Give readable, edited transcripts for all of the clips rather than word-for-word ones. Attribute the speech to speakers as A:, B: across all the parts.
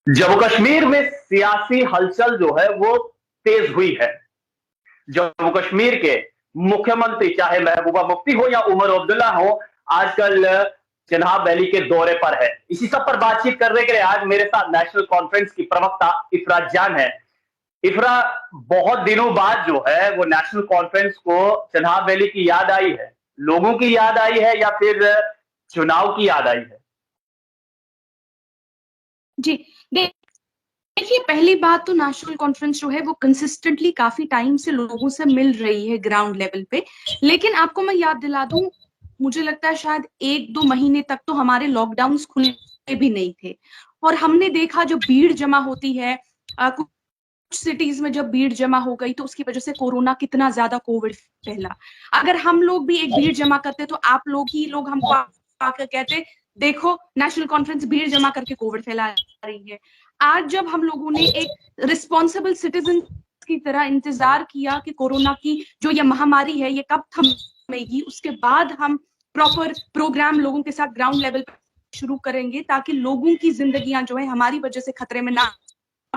A: जम्मू कश्मीर में सियासी हलचल जो है वो तेज हुई है। जम्मू कश्मीर के मुख्यमंत्री चाहे महबूबा मुफ्ती हो या उमर अब्दुल्ला हो, आजकल चिनाब वैली के दौरे पर है। इसी सब पर बातचीत करने के लिए आज मेरे साथ नेशनल कॉन्फ्रेंस की प्रवक्ता इफरा जान है। इफरा, बहुत दिनों बाद जो है वो नेशनल कॉन्फ्रेंस को चिनाब वैली की याद आई है, लोगों की याद आई है या फिर चुनाव की याद आई है?
B: जी, देखिए, पहली बात तो नेशनल कॉन्फ्रेंस जो है वो कंसिस्टेंटली काफी टाइम से लोगों से मिल रही है ग्राउंड लेवल पे। लेकिन आपको मैं याद दिला दूं, मुझे लगता है शायद 1-2 महीने तक तो हमारे लॉकडाउन्स खुले भी नहीं थे, और हमने देखा जो भीड़ जमा होती है, कुछ सिटीज में जब भीड़ जमा हो गई तो उसकी वजह से कोरोना कितना ज्यादा कोविड फैला। अगर हम लोग भी एक भीड़ जमा करते तो आप लोग हमको आकर कहते, देखो नेशनल कॉन्फ्रेंस भीड़ जमा करके कोविड फैला रही है। आज जब हम लोगों ने एक रिस्पॉन्सिबल सिटीजन की तरह इंतजार किया कि कोरोना की जो ये महामारी है ये कब थमेगी, उसके बाद हम प्रॉपर प्रोग्राम लोगों के साथ ग्राउंड लेवल पर शुरू करेंगे ताकि लोगों की जिंदगियां जो है हमारी वजह से खतरे में ना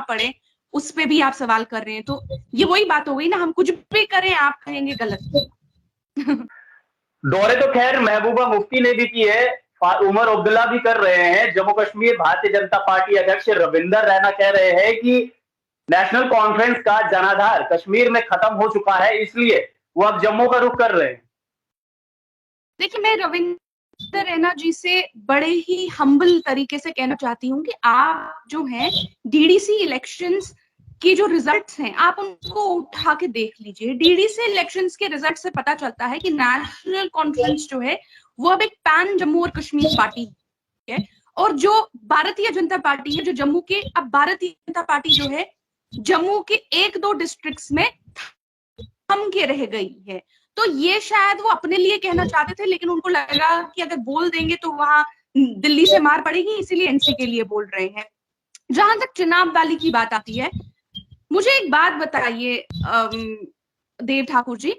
B: पड़े, उस पे भी आप सवाल कर रहे हैं। तो ये वही बात हो गई ना, हम कुछ भी करें आप कहेंगे गलत।
A: दौरे तो खैर महबूबा मुफ्ती ने भी की है, उमर अब्दुल्ला भी कर रहे हैं। जम्मू कश्मीर भारतीय जनता पार्टी अध्यक्ष रविंदर रैना कह रहे हैं कि नेशनल कॉन्फ्रेंस का जनाधार कश्मीर में खत्म हो चुका है, इसलिए वो अब जम्मू का रुख कर रहे हैं।
B: देखिए, मैं रविंदर रैना जी से बड़े ही हम्बल तरीके से कहना चाहती हूँ कि आप जो है डीडीसी इलेक्शंस की जो रिजल्ट्स हैं आप उनको उठा के देख लीजिए। डीडीसी इलेक्शंस के रिजल्ट से पता चलता है कि नेशनल कॉन्फ्रेंस जो है वो अब एक पैन जम्मू और कश्मीर पार्टी है, और जो भारतीय जनता पार्टी है जो जम्मू के, अब भारतीय जनता पार्टी जो है जम्मू के 1-2 डिस्ट्रिक्ट्स में थम के रह गई है। तो ये शायद वो अपने लिए कहना चाहते थे, लेकिन उनको लगा कि अगर बोल देंगे तो वहां दिल्ली से मार पड़ेगी, इसीलिए एनसी के लिए बोल रहे हैं। जहां तक चुनाव वाली की बात आती है, मुझे एक बात बताइए देव ठाकुर जी,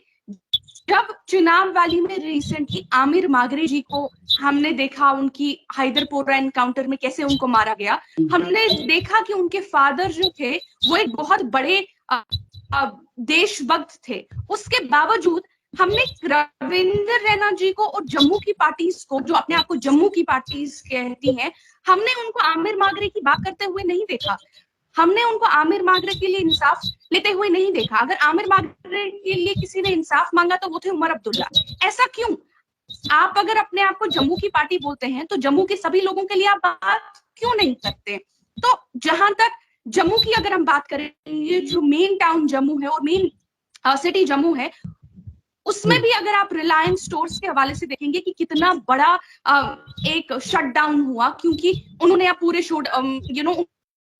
B: जब चुनाव वैली में रिसेंटली आमिर मागरे जी को हमने देखा, उनकी हैदरपोरा एनकाउंटर में कैसे उनको मारा गया, हमने देखा कि उनके फादर जो थे वो एक बहुत बड़े देशभक्त थे। उसके बावजूद हमने रविंदर रैना जी को और जम्मू की पार्टीज को, जो अपने आप को जम्मू की पार्टीज कहती हैं, हमने उनको आमिर मागरे की बात करते हुए नहीं देखा। हमने उनको आमिर मागरे के लिए इंसाफ लेते हुए नहीं देखा। अगर आमिर मागरे के लिए किसी ने इंसाफ मांगा तो वो थे उमर अब्दुल्ला। ऐसा क्यों? आप अगर अपने आप को जम्मू की पार्टी बोलते हैं तो जम्मू के सभी लोगों के लिए आप बात क्यों नहीं करते? तो जहां तक जम्मू की अगर हम बात करें, ये जो मेन टाउन जम्मू है और मेन सिटी जम्मू है, उसमें भी अगर आप रिलायंस स्टोर्स के हवाले से देखेंगे कि कितना बड़ा एक शटडाउन हुआ, क्योंकि उन्होंने आप पूरे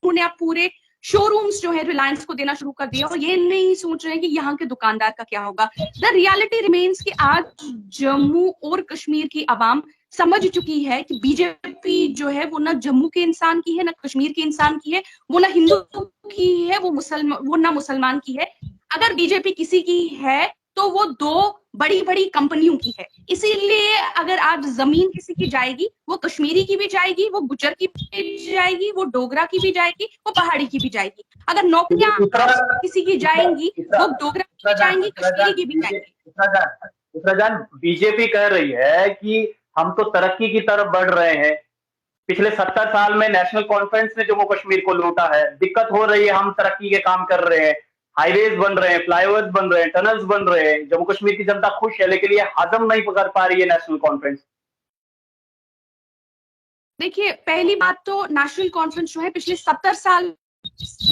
B: उन्होंने आप पूरे शोरूम्स जो है रिलायंस को देना शुरू कर दिया, और ये नहीं सोच रहे हैं कि यहाँ के दुकानदार का क्या होगा। द रियलिटी रिमेन्स कि आज जम्मू और कश्मीर की आवाम समझ चुकी है कि बीजेपी जो है वो ना जम्मू के इंसान की है, ना कश्मीर के इंसान की है, वो ना हिंदू की है, वो ना मुसलमान की है। अगर बीजेपी किसी की है तो वो 2 बड़ी बड़ी कंपनियों की है। इसीलिए अगर आज जमीन किसी की जाएगी, वो कश्मीरी की भी जाएगी, वो गुज्जर की भी जाएगी, वो डोगरा की भी जाएगी, वो पहाड़ी की भी जाएगी। अगर नौकरियां किसी की जाएंगी, वो डोगरा की भी जाएंगी, कश्मीरी की भी जाएंगी।
A: बीजेपी कह रही है कि हम तो तरक्की की तरफ बढ़ रहे हैं। पिछले 70 साल में नेशनल कॉन्फ्रेंस ने जम्मू कश्मीर को लूटा है, दिक्कत हो रही है, हम तरक्की के काम कर रहे हैं, हाईवेज बन रहे हैं, फ्लाईओवर्स बन रहे हैं, टनल्स बन रहे हैं। जम्मू कश्मीर की जनता खुश है, लेकिन ये हजम नहीं कर पा रही है नेशनल कॉन्फ्रेंस।
B: देखिए, पहली बात तो नेशनल कॉन्फ्रेंस जो है पिछले 70 साल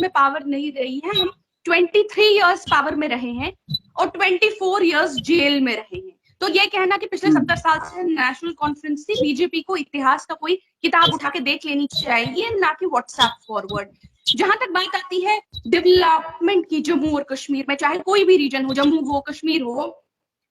B: में पावर नहीं रही है। हम 23 इयर्स पावर में रहे हैं और 24 इयर्स जेल में रहे हैं। तो ये कहना कि पिछले 70 साल से नेशनल कॉन्फ्रेंस थी, बीजेपी को इतिहास का कोई किताब उठा के देख लेनी चाहिए, ना कि व्हाट्सएप फॉरवर्ड। जहां तक बात आती है डेवलपमेंट की जम्मू और कश्मीर में, चाहे कोई भी रीजन हो, जम्मू हो, कश्मीर हो,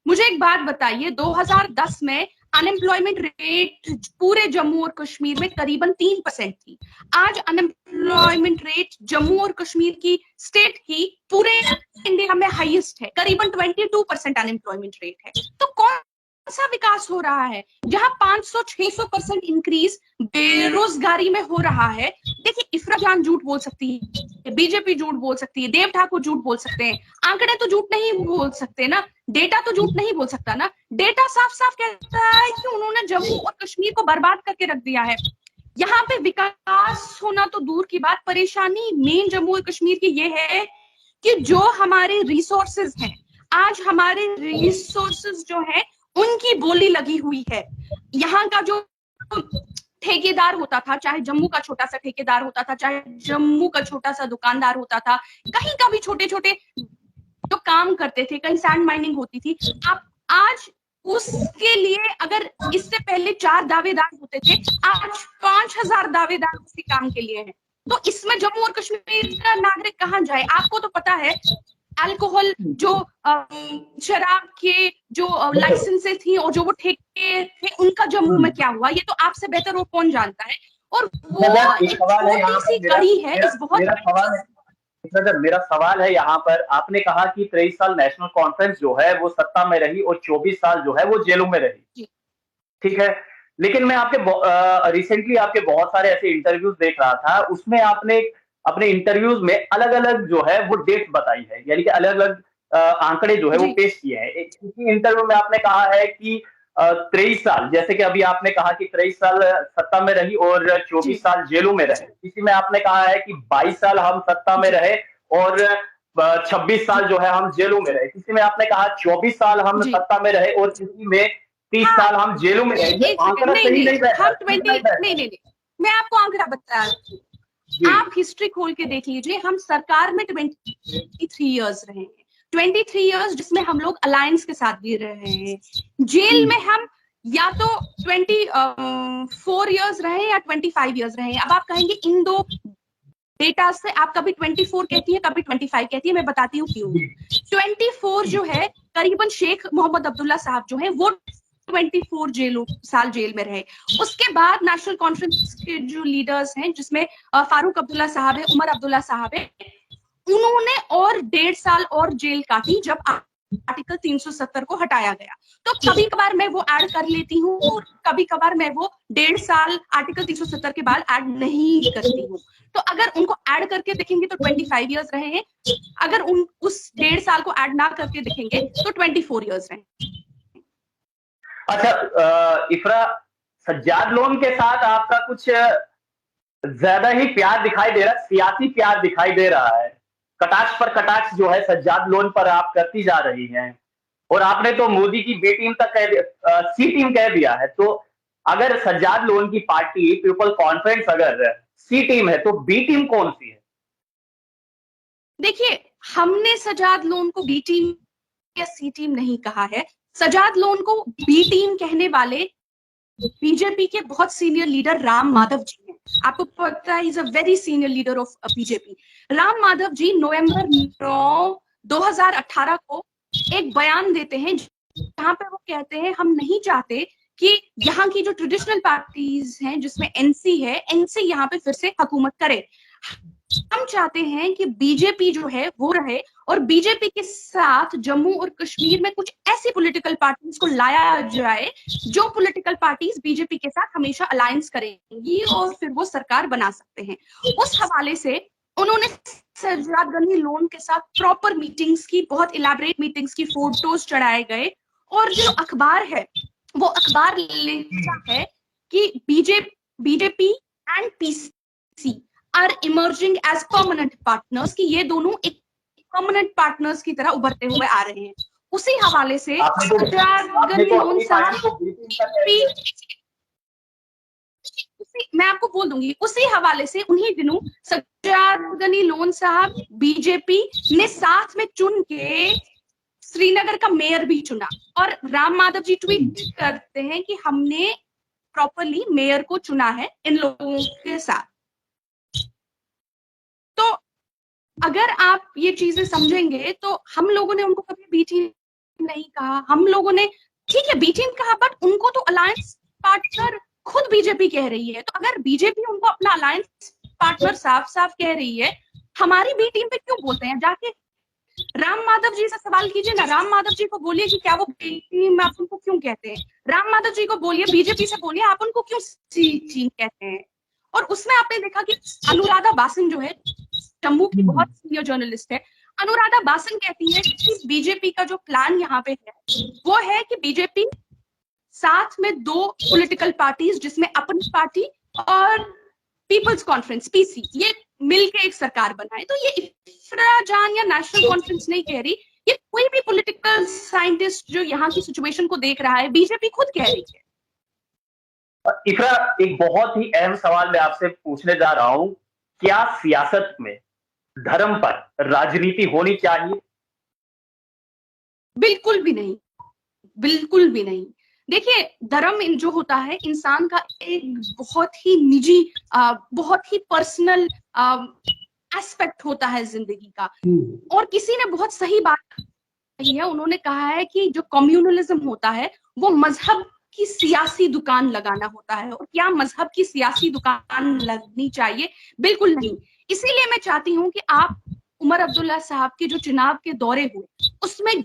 B: मुझे एक बात बताइए, 2010 में अनएम्प्लॉयमेंट रेट पूरे जम्मू और कश्मीर में करीबन 3% थी। आज अनएम्प्लॉयमेंट रेट जम्मू और कश्मीर की स्टेट की पूरे इंडिया में हाईएस्ट है, करीबन 22% अनएम्प्लॉयमेंट रेट है। तो कौन सा विकास हो रहा है जहां 500-600% इंक्रीज बेरोजगारी में हो रहा है? देखिए, इफ्रा जान झूठ बोल सकती है, बीजेपी झूठ बोल सकती है, देव ठाकुर झूठ बोल सकते हैं, आंकड़े तो झूठ नहीं बोल सकते ना, डेटा तो झूठ नहीं बोल सकता ना। डेटा साफ साफ कहता है कि उन्होंने जम्मू और कश्मीर को बर्बाद करके रख दिया है। यहाँ पे विकास होना तो दूर की बात, परेशानी मेन जम्मू और कश्मीर की ये है कि जो हमारे रिसोर्सेज हैं, आज हमारे रिसोर्सेज जो है उनकी बोली लगी हुई है। यहाँ का जो ठेकेदार होता था, चाहे जम्मू का छोटा सा ठेकेदार होता था, चाहे जम्मू का छोटा सा दुकानदार होता था, कहीं का भी छोटे छोटे जो काम करते थे, कहीं सैंड माइनिंग होती थी, आप आज उसके लिए अगर इससे पहले 4 दावेदार होते थे, आज 5000 दावेदार उसी काम के लिए हैं। तो इसमें जम्मू और कश्मीर का नागरिक कहाँ जाए? आपको तो पता है अल्कोहल जो शराब के जो लाइसेंसेस थी और जो वो ठेके थे, उनका जम्मू में क्या हुआ, ये तो आपसे बेहतर और कौन जानता है। और वो एक छोटी सी कड़ी है इस बहुत
A: मेरा सवाल है यहाँ पर, आपने कहा कि 23 साल नेशनल कॉन्फ्रेंस जो है वो सत्ता में रही और 24 साल जो है वो जेलों में रही, ठीक है। लेकिन मैं आपके रिसेंटली आपके बहुत सारे ऐसे इंटरव्यूज देख रहा था, उसमें आपने अपने इंटरव्यूज में अलग अलग जो है वो डेट बताई है, यानी कि अलग अलग आंकड़े जो है वो पेश किए हैं। एक इंटरव्यू में आपने कहा है कि 23 साल, जैसे कि अभी आपने कहा कि 23 साल सत्ता में रही और 24 साल जेलों में रहे। किसी में आपने कहा है कि 22 साल हम सत्ता में रहे और 26 साल जो है हम जेलों में रहे। किसी में आपने कहा 24 साल हम सत्ता में रहे और किसी में 30 साल हम जेलों में रहे। आंकड़ा सही नहीं बैठा।
B: नहीं, मैं आपको आंकड़ा बता रही हूँ, आप हिस्ट्री खोल के देख लीजिए। हम सरकार में 23 इयर्स रहे हैं, 23 इयर्स जिसमें हम लोग अलायंस के साथ भी रहे हैं। जेल में हम या तो 24 इयर्स रहे या 25 इयर्स रहे हैं। अब आप कहेंगे इन दो डेटा से आप कभी 24 कहती है, कभी 25 कहती है, मैं बताती हूँ क्यों। 24 जो है करीबन शेख मोहम्मद अब्दुल्ला साहब जो है वो 24 साल जेल में रहे। उसके बाद नेशनल कॉन्फ्रेंस के जो लीडर्स हैं, जिसमें फारूक अब्दुल्ला साहब है, उमर अब्दुल्ला साहब है, उन्होंने और 1.5 साल और जेल काटी जब आर्टिकल 370 को हटाया गया। तो कभी कभार मैं वो ऐड कर लेती हूँ और कभी कभार मैं वो 1.5 साल आर्टिकल 370 के बाद ऐड नहीं करती हूँ। तो अगर उनको ऐड करके देखेंगे तो 25 इयर्स रहे हैं, अगर उस 1.5 साल को ऐड ना करके देखेंगे तो 24 इयर्स रहे।
A: अच्छा इफ्रा, सज्जाद लोन के साथ आपका कुछ ज्यादा ही प्यार दिखाई दे रहा है, सियासी प्यार दिखाई दे रहा है। कटाक्ष पर कटाक्ष जो है सज्जाद लोन पर आप करती जा रही हैं, और आपने तो मोदी की बी टीम तक कह दिया, सी टीम कह दिया है। तो अगर सज्जाद लोन की पार्टी पीपल कॉन्फ्रेंस अगर सी टीम है तो बी टीम कौन सी है?
B: देखिए, हमने सज्जाद लोन को बी टीम या सी टीम नहीं कहा है। सज्जाद लोन को बी टीम कहने वाले बीजेपी के बहुत सीनियर लीडर राम माधव जी हैं। आपको पता है, is a very senior leader of BJP. Ram Madhav ji November 9, 2018 को एक बयान देते हैं जहां पे वो कहते हैं हम नहीं चाहते कि यहाँ की जो ट्रेडिशनल पार्टीज हैं जिसमें एनसी है, एनसी यहाँ पे फिर से हुकूमत करे। हम चाहते हैं कि बीजेपी जो है वो रहे और बीजेपी के साथ जम्मू और कश्मीर में कुछ ऐसी पॉलिटिकल पार्टीज को लाया जाए जो पॉलिटिकल पार्टीज बीजेपी के साथ हमेशा अलायंस करेंगी और फिर वो सरकार बना सकते हैं। उस हवाले से उन्होंने सज्जाद गनी लोन के साथ प्रॉपर मीटिंग्स की, बहुत इलैबोरेट मीटिंग्स की, फोटोज चढ़ाए गए। और जो अखबार है वो अखबार लिखता है कि BJP and PC are emerging as permanent partners, कि ये दोनों एक परमानेंट पार्टनर्स की तरह उभरते हुए आ रहे हैं। उसी हवाले से मैं आपको बोल दूंगी, उसी हवाले से उन्हीं दिनों सज्जाद गनी लोन साहब बीजेपी ने साथ में चुन के श्रीनगर का मेयर भी चुना। और राम माधव जी ट्वीट करते हैं कि हमने प्रॉपरली मेयर को चुना है इन लोगों के साथ। तो अगर आप ये चीजें समझेंगे तो हम लोगों ने उनको कभी बी टीम नहीं कहा। हम लोगों ने ठीक है बी टीम कहा, बट उनको तो अलायंस पार्टनर खुद बीजेपी कह रही है। तो अगर बीजेपी उनको अपना अलायंस पार्टनर साफ साफ कह रही है, हमारी बी टीम पे क्यों बोलते हैं? जाके राम माधव जी से सवाल कीजिए ना, राम माधव जी को बोलिए कि क्या वो बी टीम आप उनको क्यों कहते हैं। राम माधव जी को बोलिए, बीजेपी से बोलिए आप उनको क्यों सी टीम कहते हैं। और उसमें आपने देखा कि अनुराधा बासन जो है जम्मू की बहुत सीनियर जर्नलिस्ट है, अनुराधा बासन कहती है कि बीजेपी का जो प्लान यहाँ पे है वो है कि बीजेपी साथ में दो पॉलिटिकल पार्टीज जिसमें अपनी पार्टी और पीपल्स कॉन्फ्रेंस पीसी ये मिलके एक सरकार बनाए। तो ये इफ्रा जान या नेशनल कॉन्फ्रेंस नहीं कह रही, ये कोई भी पॉलिटिकल साइंटिस्ट जो यहाँ की सिचुएशन को देख रहा है, बीजेपी खुद कह रही है।
A: इकरा, एक बहुत ही अहम सवाल मैं आपसे पूछने जा रहा हूं, क्या सियासत में धर्म पर राजनीति होनी चाहिए?
B: बिल्कुल भी नहीं, बिल्कुल भी नहीं। देखिए, धर्म जो होता है इंसान का एक बहुत ही निजी बहुत ही पर्सनल एस्पेक्ट होता है जिंदगी का। और किसी ने बहुत सही बात कही है, उन्होंने कहा है कि जो कम्युनलिज्म होता है वो मजहब की सियासी दुकान लगाना होता है। और क्या मजहब की सियासी दुकान लगनी चाहिए? बिल्कुल नहीं। इसीलिए मैं चाहती हूँ कि आप उमर अब्दुल्ला साहब के जो चुनाव के दौरे हुए उसमें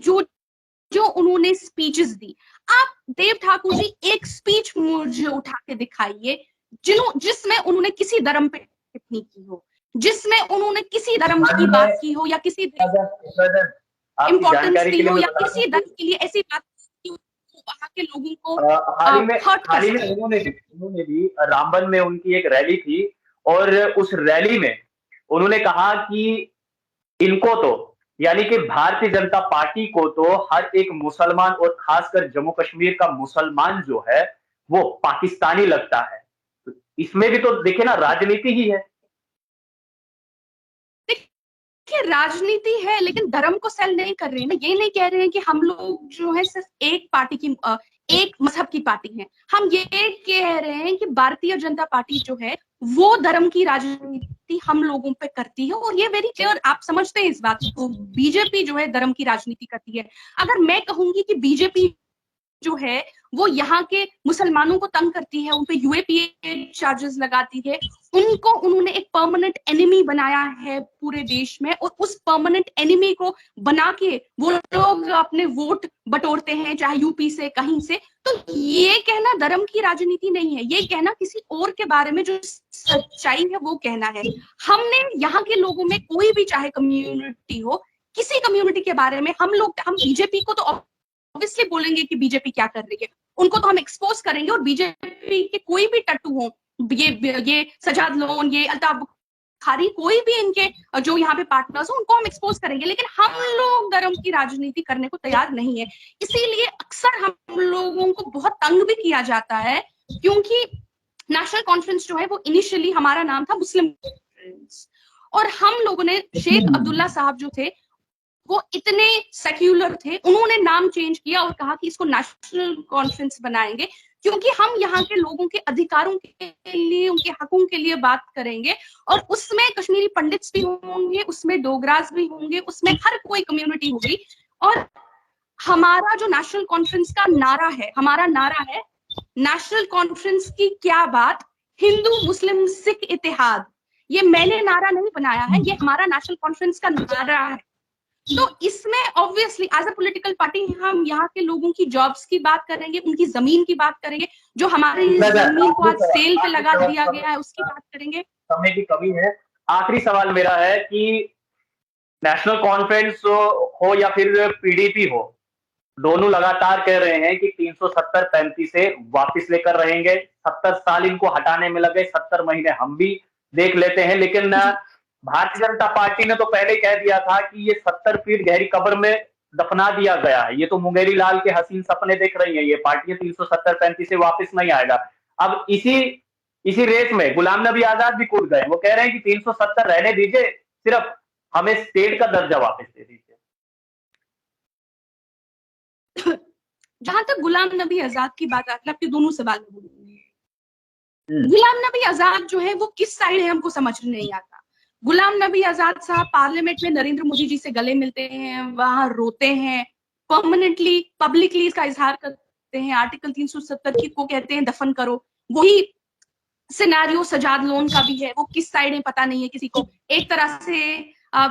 B: जो उन्होंने स्पीचेस दी, आप देव ठाकुर जी एक स्पीच मुझे उठा के दिखाइए जिसमें उन्होंने किसी धर्म पे टिप्पणी की हो, जिसमें उन्होंने किसी धर्म की बात की हो या किसी इंपॉर्टेंस दी हो या किसी धर्म के लिए ऐसी बात की हो वहां के लोगों को
A: हाल ही में उन्होंने भी रामबन में उनकी एक रैली थी और उस रैली में उन्होंने कहा कि इनको तो यानी कि भारतीय जनता पार्टी को तो हर एक मुसलमान और खासकर जम्मू कश्मीर का मुसलमान जो है वो पाकिस्तानी लगता है। तो इसमें भी तो देखिए ना, राजनीति ही है।
B: देखिए, राजनीति है लेकिन धर्म को सेल नहीं कर रहे हैं ना। ये नहीं कह रहे हैं कि हम लोग जो है सिर्फ एक पार्टी की एक मजहब की पार्टी है। हम ये कह रहे हैं कि भारतीय जनता पार्टी जो है वो धर्म की राजनीति हम लोगों पे करती है। और ये वेरी क्लियर, आप समझते हैं इस बात को। बीजेपी जो है धर्म की राजनीति करती है। अगर मैं कहूंगी कि बीजेपी जो है वो यहाँ के मुसलमानों को तंग करती है, उन पे यूएपीए चार्जेस लगाती है, उनको उन्होंने एक परमानेंट एनिमी बनाया है पूरे देश में, और उस परमानेंट एनिमी को बना के वो लोग अपने वोट बटोरते हैं चाहे यूपी से कहीं से। तो ये कहना धर्म की राजनीति नहीं है, ये कहना किसी और के बारे में जो सच्चाई है वो कहना है। हमने यहाँ के लोगों में कोई भी चाहे कम्युनिटी हो, किसी कम्युनिटी के बारे में हम बीजेपी को तो ऑब्वियसली बोलेंगे कि बीजेपी क्या कर रही है, उनको तो हम एक्सपोज करेंगे। और बीजेपी के कोई भी टट्टू हो, ये सजाद लोन, ये अल्ताफ बुखारी, कोई भी इनके जो यहाँ पे पार्टनर्स हो उनको हम एक्सपोज करेंगे। लेकिन हम लोग धर्म की राजनीति करने को तैयार नहीं है। इसीलिए अक्सर हम लोगों को बहुत तंग भी किया जाता है, क्योंकि नेशनल कॉन्फ्रेंस जो है वो इनिशियली हमारा नाम था मुस्लिम कॉन्फ्रेंस, और हम लोगों ने शेख अब्दुल्ला साहब जो थे वो इतने सेक्युलर थे, उन्होंने नाम चेंज किया और कहा कि इसको नेशनल कॉन्फ्रेंस बनाएंगे, क्योंकि हम यहाँ के लोगों के अधिकारों के लिए, उनके हकों के लिए बात करेंगे। और उसमें कश्मीरी पंडित्स भी होंगे, उसमें डोगरास भी होंगे, उसमें हर कोई कम्युनिटी होगी। और हमारा जो नेशनल कॉन्फ्रेंस का नारा है, हमारा नारा है नेशनल कॉन्फ्रेंस की क्या बात, हिंदू मुस्लिम सिख इत्तेहाद। ये मैंने नारा नहीं बनाया है, ये हमारा नेशनल कॉन्फ्रेंस का नारा है। तो इसमें obviously as a political party हम यहाँ के लोगों की जॉब्स की बात करेंगे, उनकी जमीन की बात करेंगे, जो हमारी जमीन को आज सेल पे लगा दिया गया है उसकी बात करेंगे।
A: समय की कमी है। आखिरी सवाल मेरा है कि नेशनल कॉन्फ्रेंस हो या फिर पीडीपी हो, दोनों लगातार कह रहे हैं कि 370-35 से वापस लेकर रहेंगे। 70 साल इनको हटाने में लगे, 70 महीने हम भी देख लेते हैं। लेकिन भारतीय जनता पार्टी ने तो पहले कह दिया था कि ये 70 फीट गहरी कब्र में दफना दिया गया है। ये तो मुंगेरी लाल के हसीन सपने देख रही है, ये पार्टी 370-35 से वापस नहीं आएगा। अब इसी रेस में गुलाम नबी आजाद भी कूद गए। वो कह रहे हैं कि 370 रहने दीजिए, सिर्फ हमें स्टेट का दर्जा वापस दे दीजिए।
B: जहां तक गुलाम नबी आजाद की बात आती है, आपके दोनों सवाल में बोलूंगी। गुलाम नबी आजाद जो है वो किस साइड है हमको समझ नहीं आता। गुलाम नबी आजाद साहब पार्लियामेंट में नरेंद्र मोदी जी से गले मिलते हैं, वहां रोते हैं, परमानेंटली पब्लिकली इसका इजहार करते हैं, आर्टिकल 370 की को कहते हैं दफन करो। वही सिनेरियो सजाद लोन का भी है, वो किस साइड है पता नहीं है किसी को। एक तरह से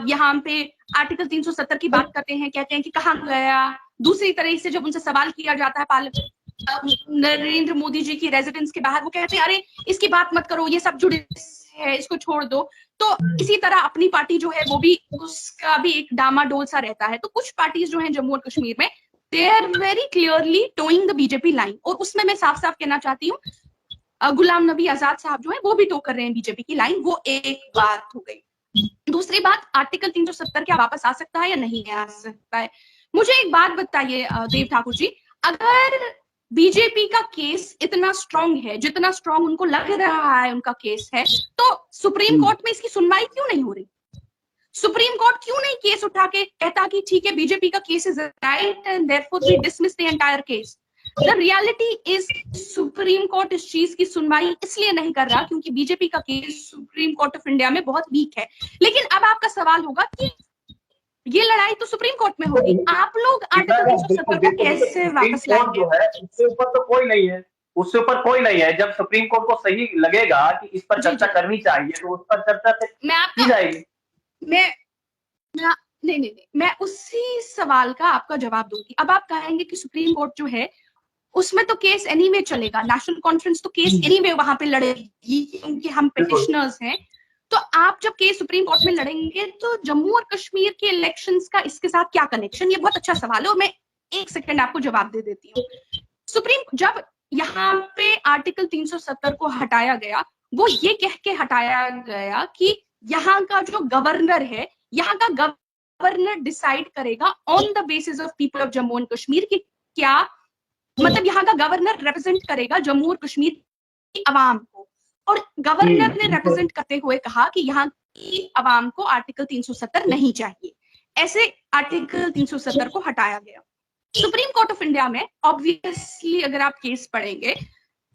B: यहाँ पे आर्टिकल 370 की बात करते हैं, कहते हैं कि कहाँ गया। दूसरी तरह से जब उनसे सवाल किया जाता है पार्लियामेंट नरेंद्र मोदी जी की रेजिडेंस के बाहर वो कहते हैं अरे इसकी बात मत करो, ये सब जुड़े है, इसको छोड़ दो। तो इसी तरह अपनी पार्टी जो है वो भी, उसका भी एक डामाडोल सा रहता है। तो कुछ पार्टीज जो है जम्मू और कश्मीर में, they are very clearly towing the BJP line, और उसमें मैं साफ साफ कहना चाहती हूँ गुलाम नबी आजाद साहब जो है वो भी टो कर रहे हैं बीजेपी की लाइन। वो एक बात हो गई। दूसरी बात, आर्टिकल 370 क्या वापस आ सकता है या नहीं आ सकता है? मुझे एक बात बताइए देव ठाकुर जी, अगर बीजेपी का केस इतना स्ट्रांग है, जितना स्ट्रांग उनको लग रहा है उनका केस है, तो सुप्रीम कोर्ट में इसकी सुनवाई क्यों नहीं हो रही? सुप्रीम कोर्ट क्यों नहीं केस उठा के कहता कि ठीक है बीजेपी का case is right and therefore we dismiss the entire case? The reality is supreme court इस चीज की सुनवाई इसलिए नहीं कर रहा क्योंकि बीजेपी का case supreme court of India में बहुत वीक है। लेकिन अब आपका सवाल होगा कि ये लड़ाई तो सुप्रीम कोर्ट में होगी, आप लोग आर्टिकल 370 को कैसे वापस लाएंगे?
A: जो है उसके ऊपर तो कोई नहीं है, उससे ऊपर कोई नहीं है। जब सुप्रीम कोर्ट को सही लगेगा कि इस पर चर्चा करनी चाहिए तो उस पर चर्चा की जाएगी।
B: मैं उसी सवाल का आपका जवाब दूंगी। अब आप कहेंगे कि सुप्रीम कोर्ट जो है उसमें तो केस एनीवे चलेगा, नेशनल कॉन्फ्रेंस तो केस एनीवे वहां पे लड़ेगी क्योंकि हम पिटिशनर्स हैं। तो आप जब केस सुप्रीम कोर्ट में लड़ेंगे तो जम्मू और कश्मीर के इलेक्शंस का इसके साथ क्या कनेक्शन? ये बहुत अच्छा सवाल है और मैं एक सेकंड आपको जवाब दे देती हूँ। जब यहाँ पे आर्टिकल 370 को हटाया गया, वो ये कह के हटाया गया कि यहाँ का जो गवर्नर है, यहाँ का गवर्नर डिसाइड करेगा on the basis of people of Jammu and Kashmir की क्या, मतलब यहाँ का गवर्नर रिप्रेजेंट करेगा जम्मू और कश्मीर की आवाम को। और गवर्नर ने रिप्रेजेंट करते हुए कहा कि यहाँ की आवाम को आर्टिकल 370 नहीं चाहिए, ऐसे आर्टिकल 370 को हटाया गया। सुप्रीम कोर्ट ऑफ इंडिया में ऑब्वियसली अगर आप केस पढ़ेंगे,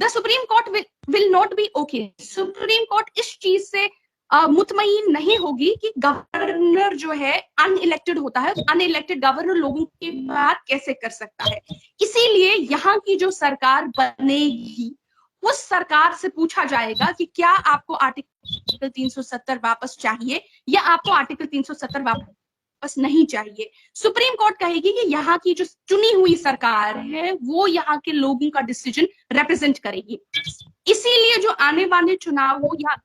B: the supreme court will not be okay. Supreme court इस चीज से मुतमईन नहीं होगी कि गवर्नर जो है अनइलेक्टेड होता है, अनइलेक्टेड गवर्नर लोगों की बात कैसे कर सकता है। इसीलिए यहाँ की जो सरकार बनेगी उस सरकार से पूछा जाएगा कि क्या आपको आर्टिकल 370 वापस चाहिए या आपको आर्टिकल 370 वापस नहीं चाहिए। सुप्रीम कोर्ट कहेगी कि यहाँ की जो चुनी हुई सरकार है वो यहाँ के लोगों का डिसीजन रिप्रेजेंट करेगी। इसीलिए जो आने वाले चुनाव हो या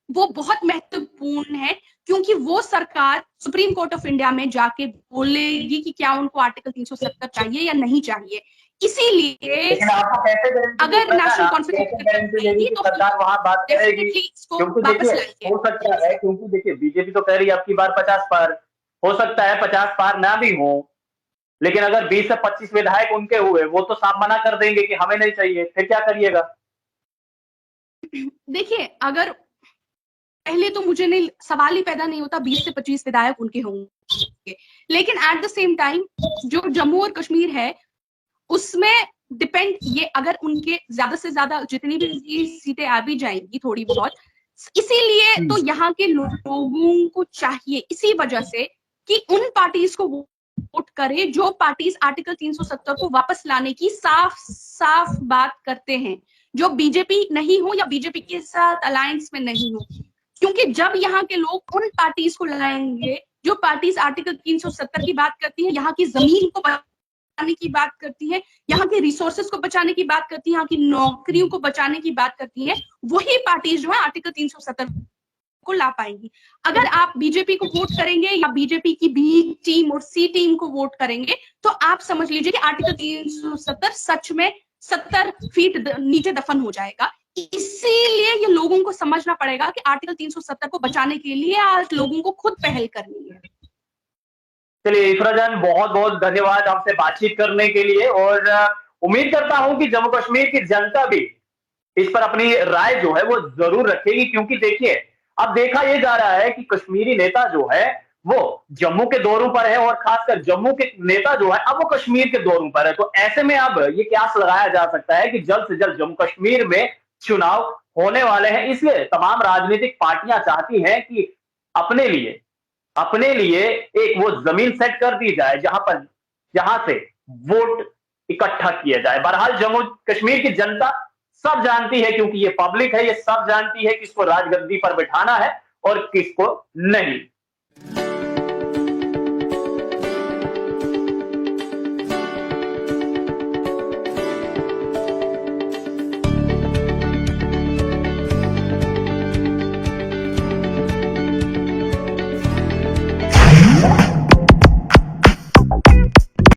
B: वो बहुत महत्वपूर्ण है क्योंकि वो सरकार सुप्रीम कोर्ट ऑफ इंडिया में जाके बोलेगी कि क्या उनको आर्टिकल 370 चाहिए या नहीं चाहिए। इसीलिए अगर नेशनल कॉन्फ्रेंस
A: तो सरकार वहां बात करेगी, क्योंकि देखिए हो सकता है, क्योंकि देखिए बीजेपी तो कह रही है अब की बार 50 पार, हो सकता है 50 पार ना भी हो, लेकिन अगर 20 से 25 विधायक उनके हुए वो तो साफ मना कर देंगे कि हमें नहीं चाहिए, फिर क्या करिएगा?
B: देखिए अगर पहले तो मुझे नहीं सवाल ही पैदा नहीं होता 20 से 25 विधायक उनके होंगे, लेकिन एट द सेम टाइम जो जम्मू और कश्मीर है उसमें डिपेंड ये, अगर उनके ज्यादा से ज्यादा जितनी भी सीटें आ भी जाएंगी थोड़ी बहुत, इसीलिए तो यहाँ के लोगों को चाहिए इसी वजह से कि उन पार्टीज को वोट करे जो पार्टीज आर्टिकल 370 को वापस लाने की साफ साफ बात करते हैं, जो बीजेपी नहीं हो या बीजेपी के साथ अलायंस में नहीं हो। क्योंकि जब यहाँ के लोग उन पार्टीज को लाएंगे जो पार्टीज आर्टिकल 370 की बात करती है, यहाँ की जमीन को बचाने की बात करती है, यहाँ के रिसोर्सेज को बचाने की बात करती है, यहाँ की नौकरियों को बचाने की बात करती है, वही पार्टीज जो है आर्टिकल 370 को ला पाएंगी। अगर आप बीजेपी को वोट करेंगे या बीजेपी की बी टीम और सी टीम को वोट करेंगे तो आप समझ लीजिए कि आर्टिकल 370 सच में 70 फीट नीचे दफन हो जाएगा। इसीलिए ये लोगों को समझना पड़ेगा कि आर्टिकल 370 को बचाने के लिए आज लोगों को खुद पहल करनी है।
A: चलिए इफ्रा जान, बहुत बहुत धन्यवाद हमसे बातचीत करने के लिए, और उम्मीद करता हूं कि जम्मू कश्मीर की जनता भी इस पर अपनी राय जो है वो जरूर रखेगी, क्योंकि देखिए अब देखा यह जा रहा है कि कश्मीरी नेता जो है वो जम्मू के दौरों पर है, और खासकर जम्मू के नेता जो है अब वो कश्मीर के दौरों पर है। तो ऐसे में अब ये क्यास लगाया जा सकता है कि जल्द से जल्द जम्मू कश्मीर में चुनाव होने वाले हैं। इसलिए तमाम राजनीतिक पार्टियां चाहती हैं कि अपने लिए एक वो जमीन सेट कर दी जाए जहां से वोट इकट्ठा किया जाए। बहरहाल जम्मू कश्मीर की जनता सब जानती है, क्योंकि ये पब्लिक है, ये सब जानती है किसको राजगद्दी पर बिठाना है और किसको नहीं।